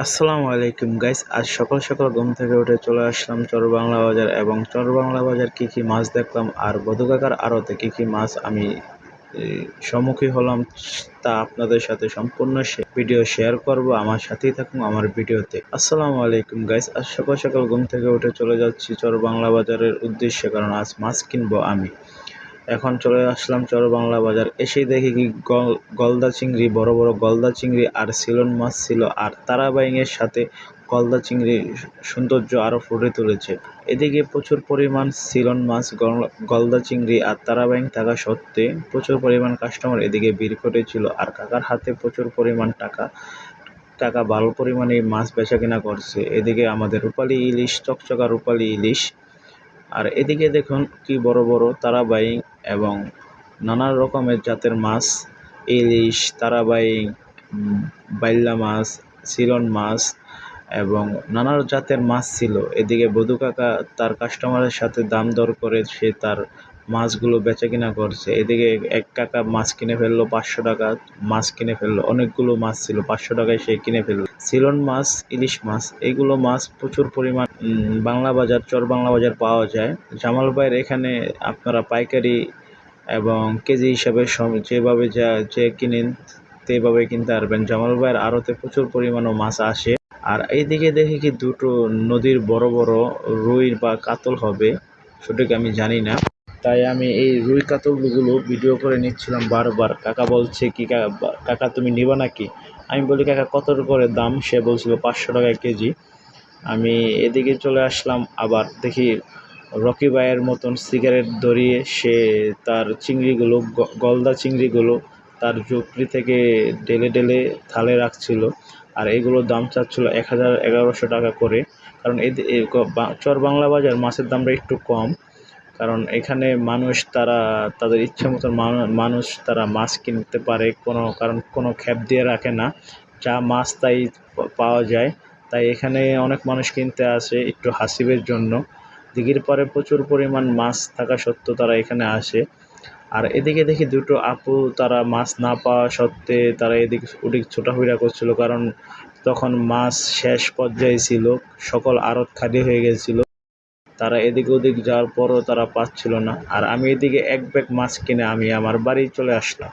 আসসালামু আলাইকুম গাইস। আজ সকাল সকাল ঘুম থেকে উঠে চলে আসলাম চরবাংলা বাজার এবং চরবাংলা বাজার কি কি মাছ দেখলাম আর বধুকাকার আড়তে কি কি মাছ আমি সম্মুখীন হলাম তা আপনাদের সাথে সম্পূর্ণ ভিডিও শেয়ার করব। আমার সাথেই থাকুন আমার ভিডিওতে। আসসালামু আলাইকুম গাইস। আজ সকাল সকাল ঘুম থেকে উঠে চলে যাচ্ছি চরবাংলা বাজারের উদ্দেশ্যে, কারণ আজ মাছ কিনবো আমি। এখন চলে আসলাম চরবাংলা বাজার। এসেই দেখি কি গলদা চিংড়ি, বড় বড় গলদা চিংড়ি আর সিলন মাছ ছিল, আর তারাবাইয়ের সাথে গলদা চিংড়ির সৌন্দর্য আরও ফুটে তুলেছে। এদিকে প্রচুর পরিমাণ সিলন মাছ, গলদা চিংড়ি আর তারাবাইং থাকা সত্ত্বে প্রচুর পরিমাণ কাস্টমার এদিকে ভিড় করেছিল, আর কাকার হাতে প্রচুর পরিমাণ টাকা ভালো পরিমাণে মাছ বেচা কিনা করছে। এদিকে আমাদের রূপালী ইলিশ, চকচকা রূপালী ইলিশ, আর এদিকে দেখুন কি বড় বড় তারাবাইং এবং নানা রকমের জাতের মাছ, ইলিশ, তারাবাইং, বাইল্লা মাছ, সিলন মাছ এবং নানা জাতের মাছ ছিল। এদিকে বধু কাকা তার কাস্টমারের সাথে দাম দর করে সে তার মাছগুলো বেচাকেনা করছে। এদিকে এক কাকা মাছ কিনে ফেললো 500 টাকা, মাছ কিনে ফেললো, অনেকগুলো মাছ ছিল, 500 টাকায় সে কিনে ফেললো। সিলন মাছ, ইলিশ মাছ, এগুলো মাছ প্রচুর পরিমাণ বাংলা বাজার, চর বাংলা বাজার পাওয়া যায়। জামাল ভাইয়ের এখানে আপনারা পাইকারি এবং কেজি হিসাবে যেভাবে যে কিনেন সেভাবে কিনতে পারবেন। জামাল ভাইয়ের আড়তে প্রচুর পরিমাণে মাছ আসে। আর এইদিকে দেখি কি দুটো নদীর বড় বড় রুই বা কাতল হবে, সঠিক আমি জানি না, তাই আমি এই রুই কাতলগুলো ভিডিও করে নিচ্ছিলাম বারবার। কাকা বলছে কি কাকা তুমি নিবা নাকি? আমি বলি কাকা কত করে দাম? সে বলছিল 500 টাকা কেজি। আমি এদিকে চলে আসলাম, আবার দেখি রকি ভাইয়ের মতন সিগারেট ধরিয়ে সে তার চিংড়িগুলো, গলদা চিংড়িগুলো তার ঝুপড়ি থেকে ঢেলে ঢেলে থালে রাখছিল, আর এগুলোর দাম চাচ্ছিল 1100 টাকা করে। কারণ চর বাংলা বাজার মাছের দামটা একটু কম, কারণ এখানে মানুষ তারা তাদের ইচ্ছে মতন মানুষ তারা মাছ কিনতে পারে, কোনো খ্যাপ দিয়ে রাখে না, যা মাছ তাই পাওয়া যায়। তাই এখানে অনেক মানুষ কিনতে আসে একটু হাসিবের জন্য। দিঘির পাড়ে প্রচুর পরিমাণ মাছ থাকা সত্ত্বেও তারা এখানে আসে। আর এদিকে দেখি দুটো আপু, তারা মাছ না পাওয়া সত্ত্বে তারা এদিকে ওদিকে ছোটাফেরা করছিল, কারণ তখন মাছ শেষ পর্যায়ে ছিল, সকল আড়ত খালি হয়ে গেছিল। তারা এদিক ওদিক যাওয়ার পরও তারা পাচ্ছিল না, আর আমি এদিকে এক ব্যাগ মাছ কিনে আমি আমার বাড়ি চলে আসলাম।